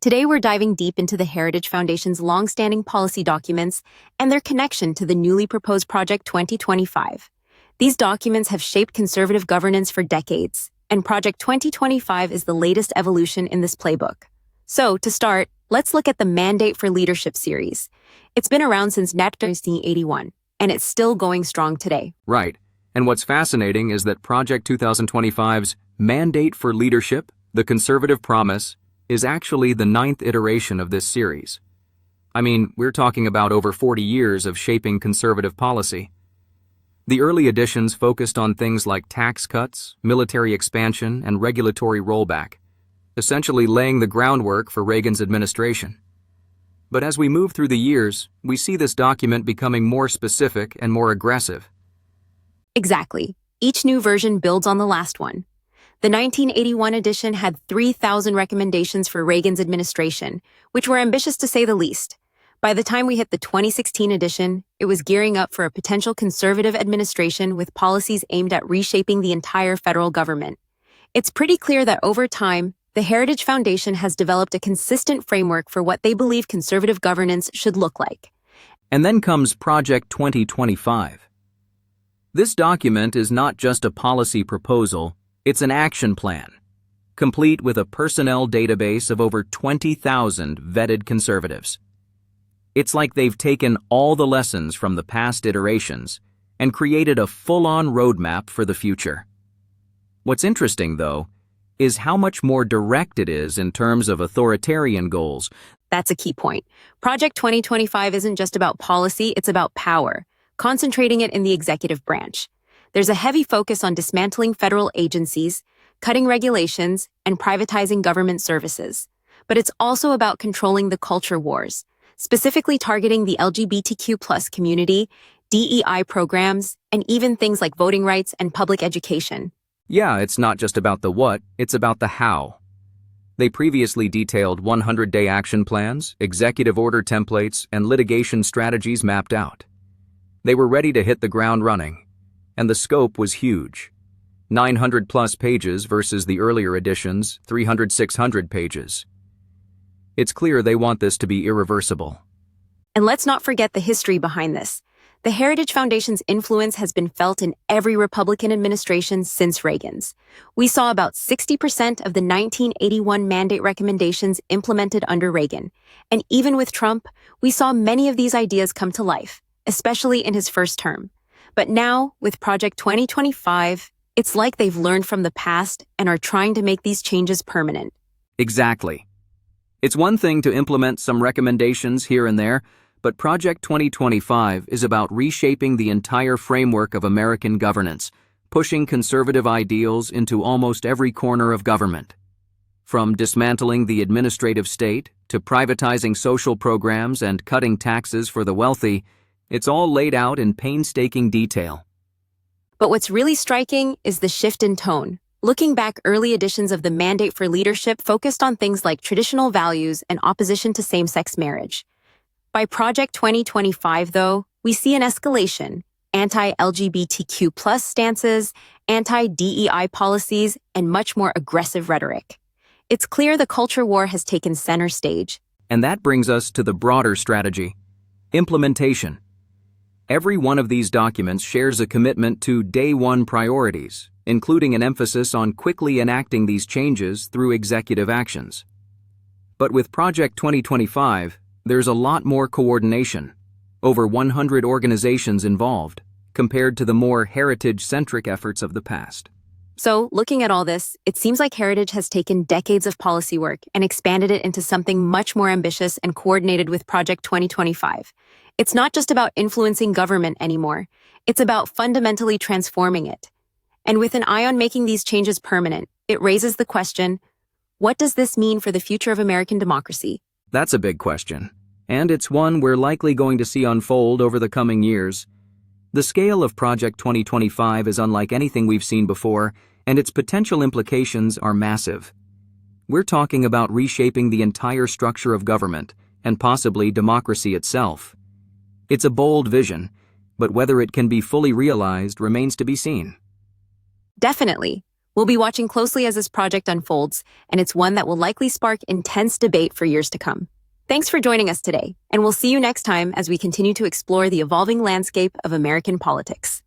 Today, we're diving deep into the Heritage Foundation's long-standing policy documents and their connection to the newly proposed Project 2025. These documents have shaped conservative governance for decades, and Project 2025 is the latest evolution in this playbook. So, to start, let's look at the Mandate for Leadership series. It's been around since 1981, and it's still going strong today. Right. And what's fascinating is that Project 2025's Mandate for Leadership, the Conservative Promise, is actually the 9th iteration of this series. I mean, we're talking about over 40 years of shaping conservative policy. The early editions focused on things like tax cuts, military expansion, and regulatory rollback, essentially laying the groundwork for Reagan's administration. But as we move through the years, we see this document becoming more specific and more aggressive. Exactly. Each new version builds on the last one. The 1981 edition had 3,000 recommendations for Reagan's administration, which were ambitious to say the least. By the time we hit the 2016 edition, it was gearing up for a potential conservative administration with policies aimed at reshaping the entire federal government. It's pretty clear that over time, the Heritage Foundation has developed a consistent framework for what they believe conservative governance should look like. And then comes Project 2025. This document is not just a policy proposal, it's an action plan, complete with a personnel database of over 20,000 vetted conservatives. It's like they've taken all the lessons from the past iterations and created a full-on roadmap for the future. What's interesting, though, is how much more direct it is in terms of authoritarian goals. That's a key point. Project 2025 isn't just about policy, it's about power, concentrating it in the executive branch. There's a heavy focus on dismantling federal agencies, cutting regulations, and privatizing government services. But it's also about controlling the culture wars, specifically targeting the LGBTQ+ community, DEI programs, and even things like voting rights and public education. Yeah, it's not just about the what, it's about the how. They previously detailed 100-day action plans, executive order templates, and litigation strategies mapped out. They were ready to hit the ground running. And the scope was huge. 900+ pages versus the earlier editions, 300-600 pages. It's clear they want this to be irreversible. And let's not forget the history behind this. The Heritage Foundation's influence has been felt in every Republican administration since Reagan's. We saw about 60% of the 1981 mandate recommendations implemented under Reagan. And even with Trump, we saw many of these ideas come to life, especially in his first term. But now, with Project 2025, it's like they've learned from the past and are trying to make these changes permanent. Exactly. It's one thing to implement some recommendations here and there, but Project 2025 is about reshaping the entire framework of American governance, pushing conservative ideals into almost every corner of government. From dismantling the administrative state to privatizing social programs and cutting taxes for the wealthy, it's all laid out in painstaking detail. But what's really striking is the shift in tone. Looking back, early editions of the Mandate for Leadership focused on things like traditional values and opposition to same-sex marriage. By Project 2025, though, we see an escalation: anti-LGBTQ+ stances, anti-DEI policies, and much more aggressive rhetoric. It's clear the culture war has taken center stage. And that brings us to the broader strategy: implementation. Every one of these documents shares a commitment to day one priorities, including an emphasis on quickly enacting these changes through executive actions. But with Project 2025, there's a lot more coordination, over 100 organizations involved, compared to the more heritage-centric efforts of the past. So, looking at all this, it seems like Heritage has taken decades of policy work and expanded it into something much more ambitious and coordinated with Project 2025. It's not just about influencing government anymore. It's about fundamentally transforming it. And with an eye on making these changes permanent, it raises the question, what does this mean for the future of American democracy? That's a big question, and it's one we're likely going to see unfold over the coming years. The scale of Project 2025 is unlike anything we've seen before, and its potential implications are massive. We're talking about reshaping the entire structure of government, and possibly democracy itself. It's a bold vision, but whether it can be fully realized remains to be seen. Definitely. We'll be watching closely as this project unfolds, and it's one that will likely spark intense debate for years to come. Thanks for joining us today, and we'll see you next time as we continue to explore the evolving landscape of American politics.